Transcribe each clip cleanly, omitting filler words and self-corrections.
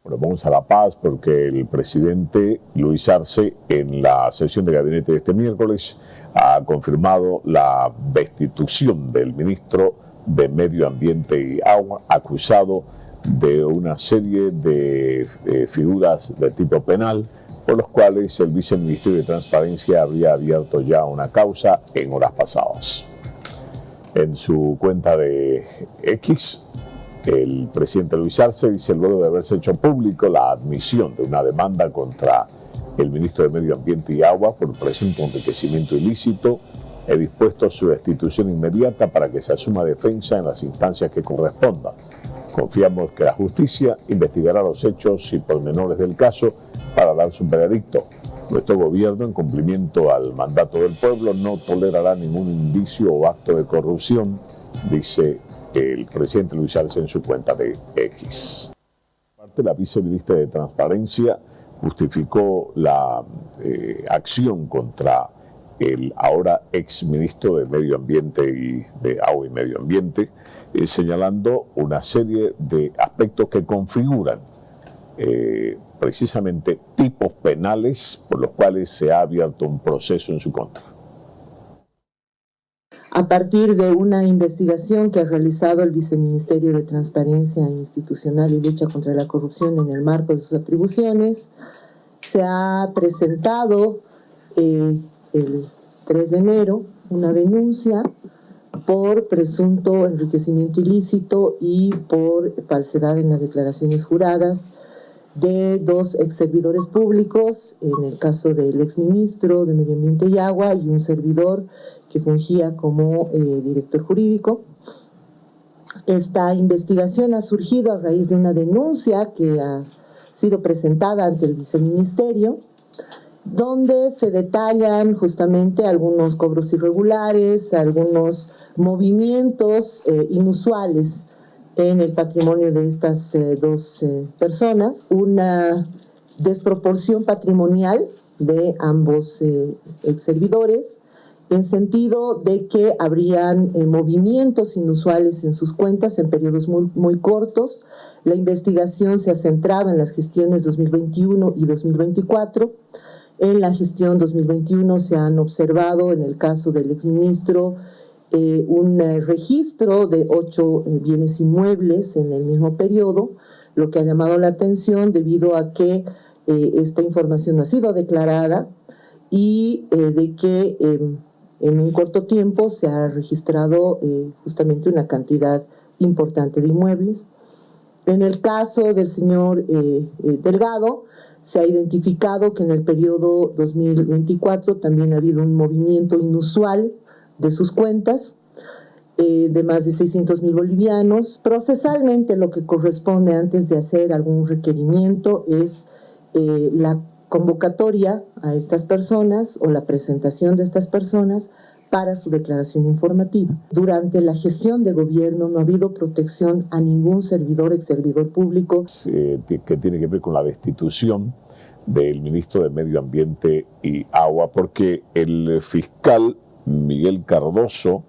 Bueno, vamos a La Paz porque el presidente Luis Arce, en la sesión de gabinete de este miércoles, ha confirmado la destitución del ministro de Medio Ambiente y Agua, acusado de una serie de figuras de tipo penal, por los cuales el viceministerio de Transparencia había abierto ya una causa en horas pasadas. En su cuenta de X, el presidente Luis Arce dice, luego de haberse hecho público la admisión de una demanda contra el ministro de Medio Ambiente y Agua por presunto enriquecimiento ilícito, he dispuesto su destitución inmediata para que se asuma defensa en las instancias que correspondan. Confiamos que la justicia investigará los hechos y pormenores del caso para dar su veredicto. Nuestro gobierno, en cumplimiento al mandato del pueblo, no tolerará ningún indicio o acto de corrupción, dice el presidente Luis Arce en su cuenta de X. Aparte, la viceministra de Transparencia justificó la acción contra el ahora exministro de Medio Ambiente y de Agua y Medio Ambiente, señalando una serie de aspectos que configuran precisamente tipos penales por los cuales se ha abierto un proceso en su contra. A partir de una investigación que ha realizado el Viceministerio de Transparencia Institucional y Lucha contra la Corrupción en el marco de sus atribuciones, se ha presentado el 3 de enero una denuncia por presunto enriquecimiento ilícito y por falsedad en las declaraciones juradas de dos exservidores públicos, en el caso del exministro de Medio Ambiente y Agua y un servidor que fungía como director jurídico. Esta investigación ha surgido a raíz de una denuncia que ha sido presentada ante el viceministerio, donde se detallan justamente algunos cobros irregulares, algunos movimientos inusuales en el patrimonio de estas dos personas, una desproporción patrimonial de ambos exservidores, en sentido de que habrían movimientos inusuales en sus cuentas en periodos muy cortos. La investigación se ha centrado en las gestiones 2021 y 2024. En la gestión 2021 se han observado, en el caso del exministro, un registro de 8 bienes inmuebles en el mismo periodo, lo que ha llamado la atención debido a que esta información no ha sido declarada y de que en un corto tiempo se ha registrado justamente una cantidad importante de inmuebles. En el caso del señor Delgado, se ha identificado que en el periodo 2024 también ha habido un movimiento inusual de sus cuentas de más de 600,000 bolivianos. Procesalmente, lo que corresponde antes de hacer algún requerimiento es la convocatoria a estas personas o la presentación de estas personas para su declaración informativa. Durante la gestión de gobierno no ha habido protección a ningún servidor, exservidor público. Que tiene que ver con la destitución del ministro de Medio Ambiente y Agua, porque el fiscal Miguel Cardoso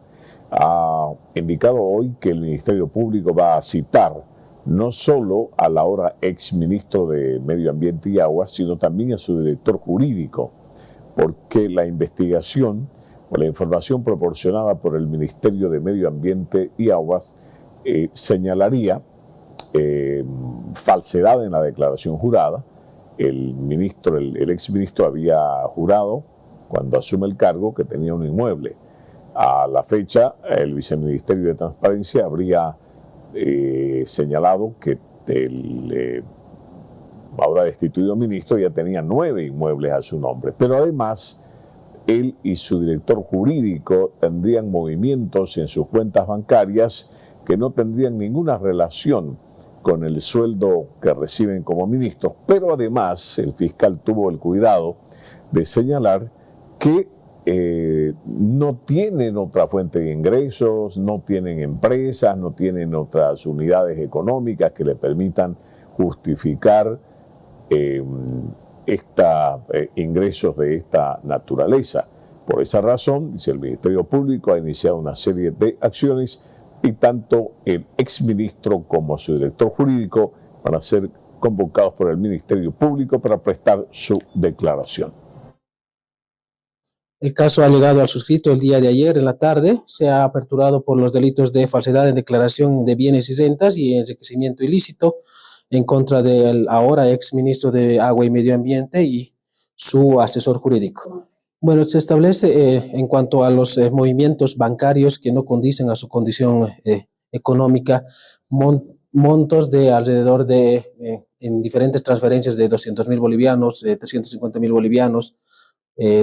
ha indicado hoy que el Ministerio Público va a citar no solo al ahora exministro de Medio Ambiente y Agua, sino también a su director jurídico, porque la investigación o la información proporcionada por el Ministerio de Medio Ambiente y Aguas señalaría falsedad en la declaración jurada. El exministro había jurado, cuando asume el cargo, que tenía un inmueble. A la fecha, el Viceministerio de Transparencia habría señalado que el ahora destituido ministro ya tenía 9 inmuebles a su nombre. Pero además, él y su director jurídico tendrían movimientos en sus cuentas bancarias que no tendrían ninguna relación con el sueldo que reciben como ministros. Pero además, el fiscal tuvo el cuidado de señalar que no tienen otra fuente de ingresos, no tienen empresas, no tienen otras unidades económicas que le permitan justificar ingresos de esta naturaleza. Por esa razón, dice el Ministerio Público, ha iniciado una serie de acciones y tanto el exministro como su director jurídico van a ser convocados por el Ministerio Público para prestar su declaración. El caso alegado al suscrito el día de ayer en la tarde se ha aperturado por los delitos de falsedad en declaración de bienes y rentas y enriquecimiento ilícito en contra del ahora ex ministro de Agua y Medio Ambiente y su asesor jurídico. Bueno, se establece en cuanto a los movimientos bancarios que no condicen a su condición económica, montos de alrededor de, en diferentes transferencias de 200.000 bolivianos, 350.000 bolivianos,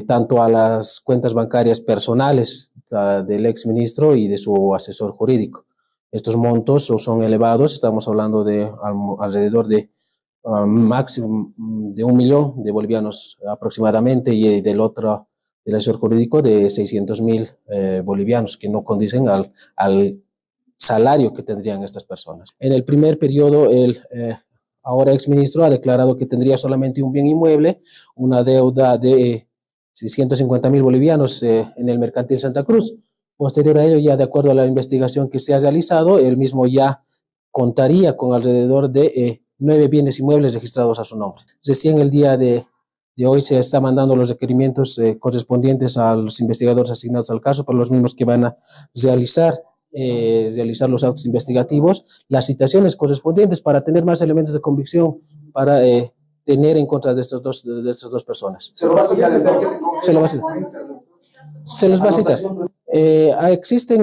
tanto a las cuentas bancarias personales del exministro y de su asesor jurídico. Estos montos son elevados, estamos hablando de alrededor de máximo de 1 millón de bolivianos aproximadamente y del otro, del asesor jurídico, de 600.000 bolivianos que no condicen al salario que tendrían estas personas. En el primer periodo, el ahora exministro ha declarado que tendría solamente un bien inmueble, una deuda de 650.000 bolivianos en el Mercantil Santa Cruz. Posterior a ello, ya de acuerdo a la investigación que se ha realizado, él mismo ya contaría con alrededor de 9 bienes inmuebles registrados a su nombre. Recién el día de hoy se está mandando los requerimientos correspondientes a los investigadores asignados al caso, por los mismos que van a realizar los autos investigativos, las citaciones correspondientes para tener más elementos de convicción para tener en contra de estas dos personas. ¿Se lo va a citar? Se los va a citar. Existen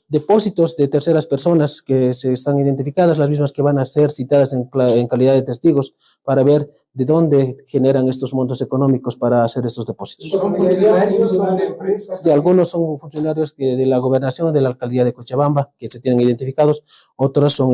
depósitos de terceras personas que se están identificadas, las mismas que van a ser citadas en calidad de testigos para ver de dónde generan estos montos económicos para hacer estos depósitos. ¿Son funcionarios, son empresas? De algunos son funcionarios de la gobernación, de la alcaldía de Cochabamba, que se tienen identificados, otros son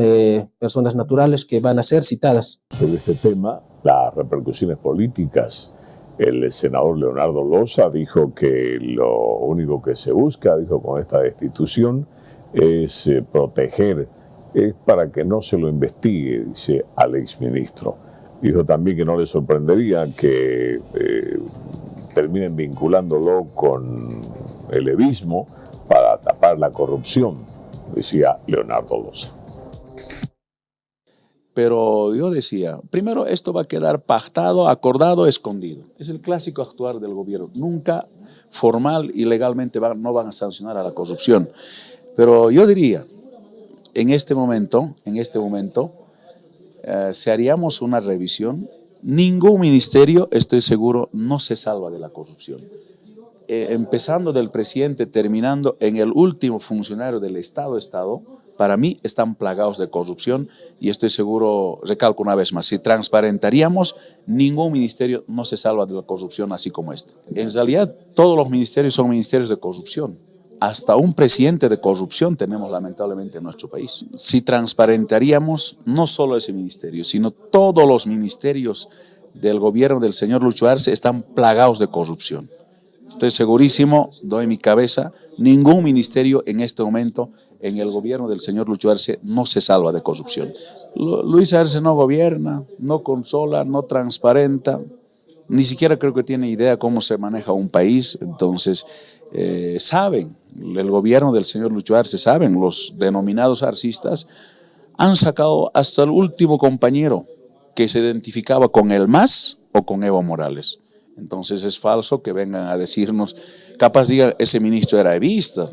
personas naturales que van a ser citadas. Sobre este tema, las repercusiones políticas, el senador Leonardo Loza dijo que lo único que se busca, dijo, con esta destitución es proteger, es para que no se lo investigue, dice, al exministro. Dijo también que no le sorprendería que terminen vinculándolo con el evismo para tapar la corrupción, decía Leonardo Loza. Pero yo decía, primero esto va a quedar pactado, acordado, escondido. Es el clásico actuar del gobierno. Nunca formal y legalmente no van a sancionar a la corrupción. Pero yo diría, en este momento, si haríamos una revisión, ningún ministerio, estoy seguro, no se salva de la corrupción. Empezando del presidente, terminando en el último funcionario del Estado, para mí están plagados de corrupción y estoy seguro, recalco una vez más, si transparentaríamos, ningún ministerio no se salva de la corrupción así como este. En realidad, todos los ministerios son ministerios de corrupción. Hasta un presidente de corrupción tenemos lamentablemente en nuestro país. Si transparentaríamos no solo ese ministerio, sino todos los ministerios del gobierno del señor Lucho Arce están plagados de corrupción. Estoy segurísimo, doy mi cabeza, ningún ministerio en este momento en el gobierno del señor Lucho Arce no se salva de corrupción. Luis Arce no gobierna, no controla, no transparenta, ni siquiera creo que tiene idea cómo se maneja un país. Entonces, saben, el gobierno del señor Lucho Arce, saben, los denominados arcistas han sacado hasta el último compañero que se identificaba con el MAS o con Evo Morales. Entonces es falso que vengan a decirnos, capaz diga, ese ministro era evista.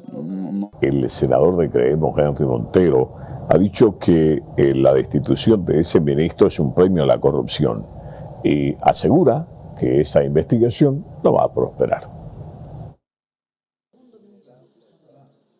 El senador de Creemos, Henry Montero, ha dicho que la destitución de ese ministro es un premio a la corrupción y asegura que esa investigación no va a prosperar.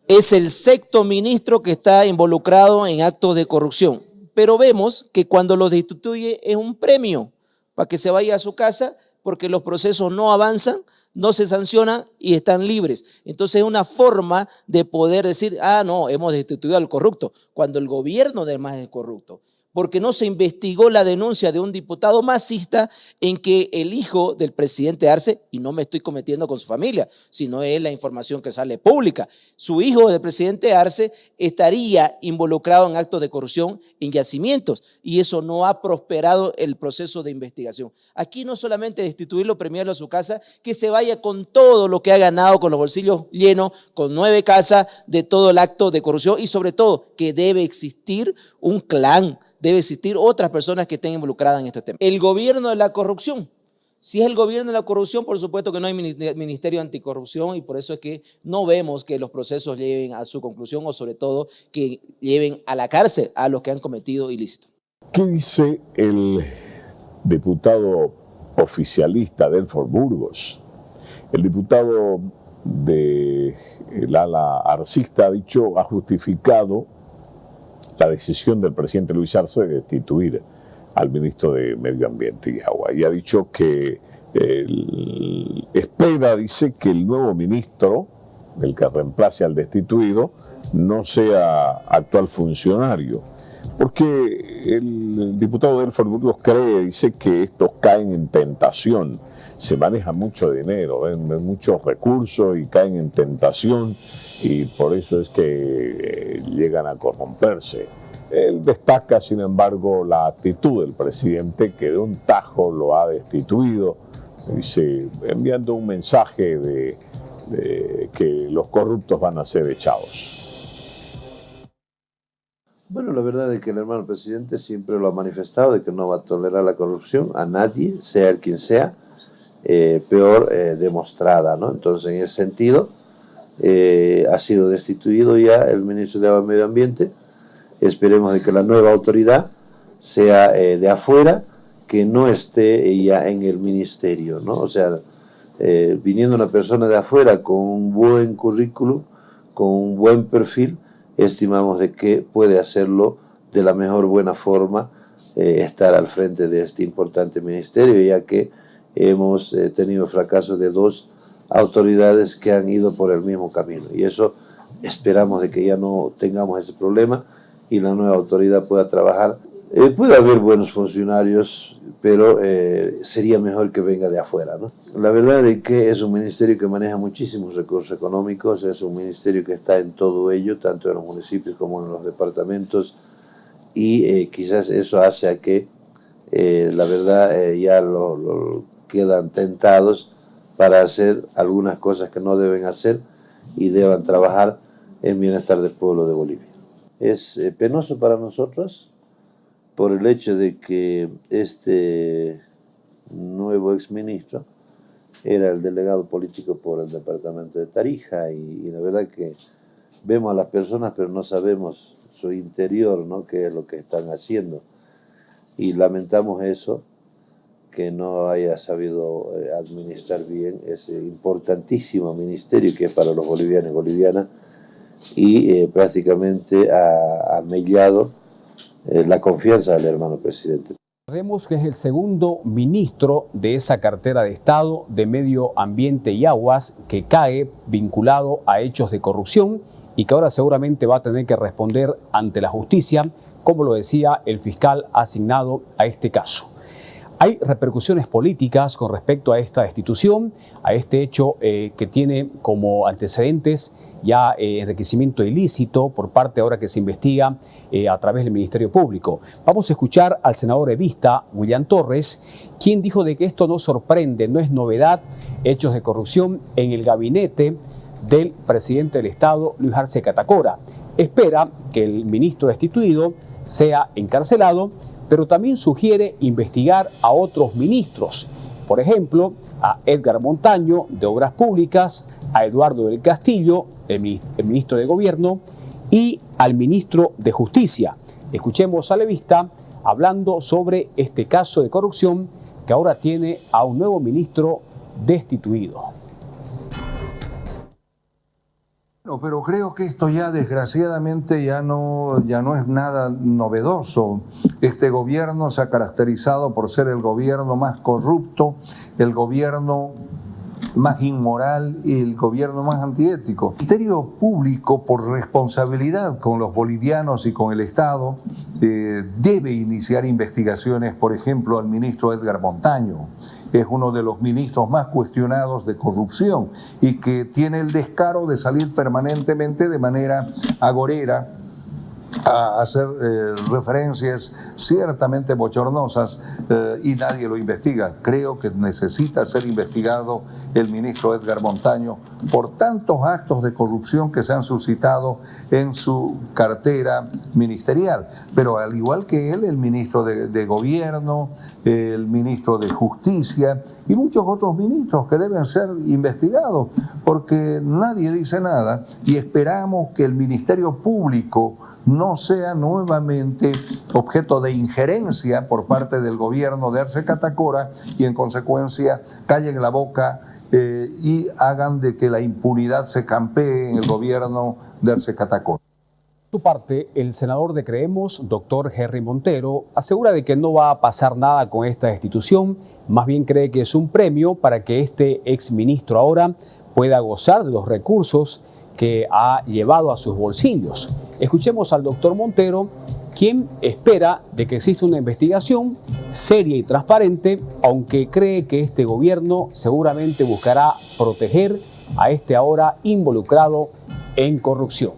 Es el sexto ministro que está involucrado en actos de corrupción, pero vemos que cuando lo destituye es un premio para que se vaya a su casa, porque los procesos no avanzan, no se sancionan y están libres. Entonces es una forma de poder decir, no, hemos destituido al corrupto, cuando el gobierno además es corrupto. Porque no se investigó la denuncia de un diputado masista en que el hijo del presidente Arce, y no me estoy cometiendo con su familia, sino es la información que sale pública, su hijo del presidente Arce estaría involucrado en actos de corrupción en yacimientos, y eso no ha prosperado el proceso de investigación. Aquí no solamente destituirlo, premiarlo a su casa, que se vaya con todo lo que ha ganado, con los bolsillos llenos, con 9 casas de todo el acto de corrupción, y sobre todo que debe existir un clan debe existir otras personas que estén involucradas en este tema. El gobierno de la corrupción. Si es el gobierno de la corrupción, por supuesto que no hay ministerio anticorrupción y por eso es que no vemos que los procesos lleven a su conclusión o sobre todo que lleven a la cárcel a los que han cometido ilícitos. ¿Qué dice el diputado oficialista Delfos Burgos? El diputado del ala arcista ha justificado la decisión del presidente Luis Arce de destituir al ministro de Medio Ambiente y Agua. Y ha dicho que espera, dice, que el nuevo ministro, el que reemplace al destituido, no sea actual funcionario. Porque el diputado Delfos Burgos dice que estos caen en tentación. Se maneja mucho dinero, ven muchos recursos y caen en tentación y por eso es que llegan a corromperse. Él destaca, sin embargo, la actitud del presidente que de un tajo lo ha destituido, dice, enviando un mensaje de que los corruptos van a ser echados. Bueno, la verdad es que el hermano presidente siempre lo ha manifestado de que no va a tolerar la corrupción a nadie, sea el quien sea, peor demostrada, ¿no? Entonces, en ese sentido, ha sido destituido ya el ministro de Agua y Medio Ambiente. Esperemos de que la nueva autoridad sea de afuera, que no esté ya en el ministerio, ¿no? O sea, viniendo una persona de afuera con un buen currículum, con un buen perfil, estimamos de que puede hacerlo de la mejor buena forma, estar al frente de este importante ministerio, ya que hemos tenido fracaso de dos autoridades que han ido por el mismo camino. Y eso esperamos de que ya no tengamos ese problema y la nueva autoridad pueda trabajar. Puede haber buenos funcionarios, pero sería mejor que venga de afuera, ¿no? La verdad es que es un ministerio que maneja muchísimos recursos económicos, es un ministerio que está en todo ello, tanto en los municipios como en los departamentos, y quizás eso hace a que, la verdad, ya lo quedan tentados para hacer algunas cosas que no deben hacer y deban trabajar en bienestar del pueblo de Bolivia. Es penoso para nosotros por el hecho de que este nuevo exministro era el delegado político por el departamento de Tarija y la verdad que vemos a las personas pero no sabemos su interior, ¿no? Qué es lo que están haciendo y lamentamos eso, que no haya sabido administrar bien ese importantísimo ministerio que es para los bolivianos y bolivianas y prácticamente ha mellado la confianza del hermano presidente. Recordemos que es el segundo ministro de esa cartera de Estado de Medio Ambiente y Aguas que cae vinculado a hechos de corrupción y que ahora seguramente va a tener que responder ante la justicia, como lo decía el fiscal asignado a este caso. Hay repercusiones políticas con respecto a esta destitución, a este hecho que tiene como antecedentes ya enriquecimiento ilícito por parte ahora que se investiga a través del Ministerio Público. Vamos a escuchar al senador evista William Torres, quien dijo de que esto no sorprende, no es novedad, hechos de corrupción en el gabinete del presidente del Estado, Luis Arce Catacora. Espera que el ministro destituido sea encarcelado, pero también sugiere investigar a otros ministros, por ejemplo, a Edgar Montaño, de Obras Públicas, a Eduardo del Castillo, el ministro de Gobierno, y al ministro de Justicia. Escuchemos al evista hablando sobre este caso de corrupción que ahora tiene a un nuevo ministro destituido. No, pero creo que esto ya desgraciadamente ya no es nada novedoso. Este gobierno se ha caracterizado por ser el gobierno más corrupto, el gobierno más inmoral y el gobierno más antiético. El Ministerio Público, por responsabilidad con los bolivianos y con el Estado, debe iniciar investigaciones, por ejemplo, al ministro Edgar Montaño. Es uno de los ministros más cuestionados de corrupción y que tiene el descaro de salir permanentemente de manera agorera a hacer referencias ciertamente bochornosas y nadie lo investiga. Creo que necesita ser investigado el ministro Edgar Montaño por tantos actos de corrupción que se han suscitado en su cartera ministerial. Pero al igual que él, el ministro de Gobierno, el ministro de Justicia y muchos otros ministros que deben ser investigados, porque nadie dice nada y esperamos que el Ministerio Público no sea nuevamente objeto de injerencia por parte del gobierno de Arce Catacora y en consecuencia callen la boca y hagan de que la impunidad se campee en el gobierno de Arce Catacora. Por su parte, el senador de Creemos, doctor Henry Montero, asegura de que no va a pasar nada con esta destitución, más bien cree que es un premio para que este exministro ahora pueda gozar de los recursos que ha llevado a sus bolsillos. Escuchemos al doctor Montero, quien espera de que exista una investigación seria y transparente, aunque cree que este gobierno seguramente buscará proteger a este ahora involucrado en corrupción.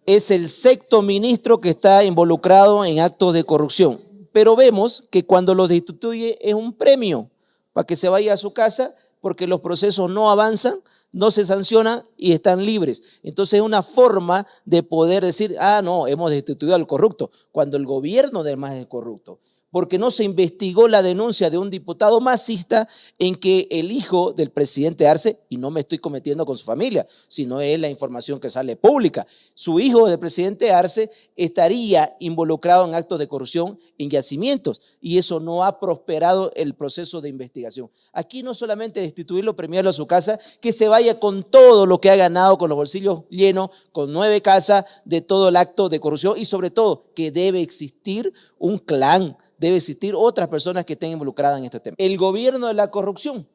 Es el sexto ministro que está involucrado en actos de corrupción, pero vemos que cuando lo destituye es un premio para que se vaya a su casa porque los procesos no avanzan, no se sancionan y están libres. Entonces es una forma de poder decir, no, hemos destituido al corrupto, cuando el gobierno además es corrupto. Porque no se investigó la denuncia de un diputado masista en que el hijo del presidente Arce, y no me estoy cometiendo con su familia, sino es la información que sale pública, su hijo del presidente Arce estaría involucrado en actos de corrupción en yacimientos y eso no ha prosperado el proceso de investigación. Aquí no solamente destituirlo, premiarlo a su casa, que se vaya con todo lo que ha ganado, con los bolsillos llenos, con 9 casas de todo el acto de corrupción y sobre todo que debe existir un clan, debe existir otras personas que estén involucradas en este tema. El gobierno de la corrupción.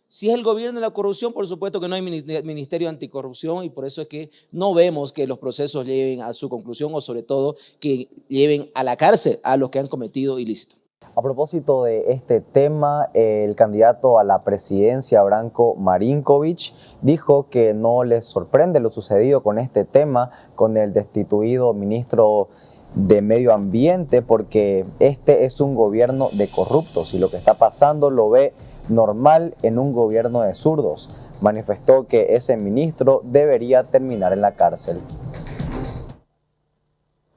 Si es el gobierno de la corrupción, por supuesto que no hay ministerio anticorrupción y por eso es que no vemos que los procesos lleven a su conclusión o sobre todo que lleven a la cárcel a los que han cometido ilícitos. A propósito de este tema, el candidato a la presidencia, Branko Marinkovic, dijo que no les sorprende lo sucedido con este tema, con el destituido ministro de Medio Ambiente, porque este es un gobierno de corruptos y lo que está pasando lo ve normal en un gobierno de zurdos. Manifestó que ese ministro debería terminar en la cárcel.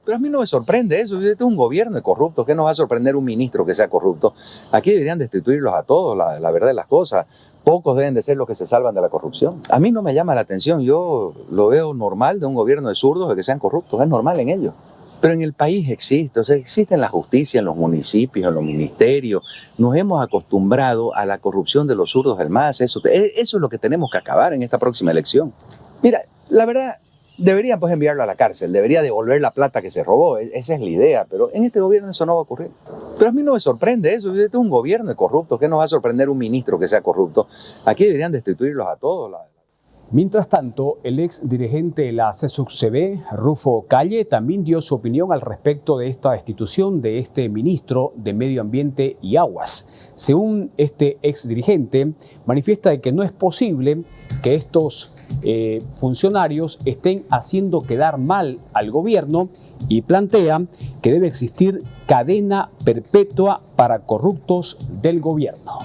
Pero a mí no me sorprende eso, este es un gobierno de corruptos, ¿qué nos va a sorprender un ministro que sea corrupto? Aquí deberían destituirlos a todos, la verdad de las cosas. Pocos deben de ser los que se salvan de la corrupción. A mí no me llama la atención, yo lo veo normal de un gobierno de zurdos de que sean corruptos, es normal en ellos. Pero en el país existe, o sea, existe en la justicia, en los municipios, en los ministerios. Nos hemos acostumbrado a la corrupción de los zurdos del MAS. Eso es lo que tenemos que acabar en esta próxima elección. Mira, la verdad, deberían pues enviarlo a la cárcel, debería devolver la plata que se robó, esa es la idea, pero en este gobierno eso no va a ocurrir. Pero a mí no me sorprende eso, este es un gobierno de corruptos, ¿qué nos va a sorprender un ministro que sea corrupto? Aquí deberían destituirlos a todos. Mientras tanto, el ex dirigente de la CESUC-CB, Rufo Calle, también dio su opinión al respecto de esta destitución de este ministro de Medio Ambiente y Aguas. Según este ex dirigente, manifiesta de que no es posible que estos funcionarios estén haciendo quedar mal al gobierno y plantea que debe existir cadena perpetua para corruptos del gobierno.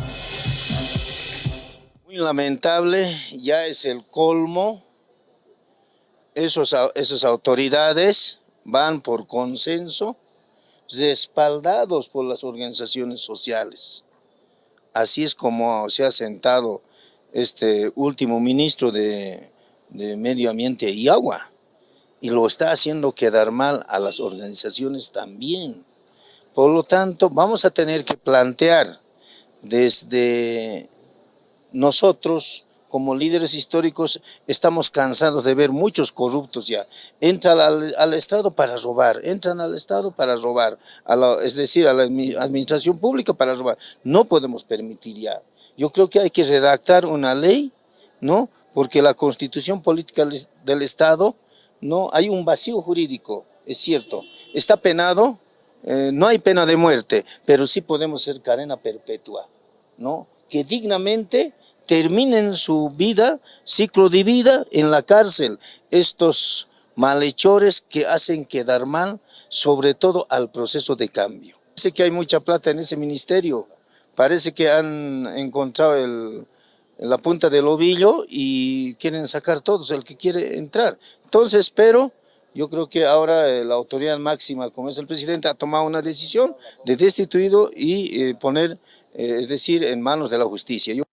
Muy lamentable, ya es el colmo. Esas autoridades van por consenso, respaldados por las organizaciones sociales. Así es como se ha sentado este último ministro de Medio Ambiente y Agua, y lo está haciendo quedar mal a las organizaciones también. Por lo tanto, vamos a tener que plantear desde nosotros, como líderes históricos, estamos cansados de ver muchos corruptos ya. Entran al Estado para robar, es decir, a la administración pública para robar. No podemos permitir ya. Yo creo que hay que redactar una ley, ¿no? Porque la Constitución Política del Estado, no hay un vacío jurídico, es cierto. Está penado, no hay pena de muerte, pero sí podemos ser cadena perpetua, ¿no? Que dignamente terminen su vida, ciclo de vida en la cárcel, estos malhechores que hacen quedar mal, sobre todo al proceso de cambio. Parece que hay mucha plata en ese ministerio, parece que han encontrado la punta del ovillo y quieren sacar todos, el que quiere entrar. Entonces, pero yo creo que ahora la autoridad máxima, como es el presidente, ha tomado una decisión de destituirlo y poner, es decir, en manos de la justicia.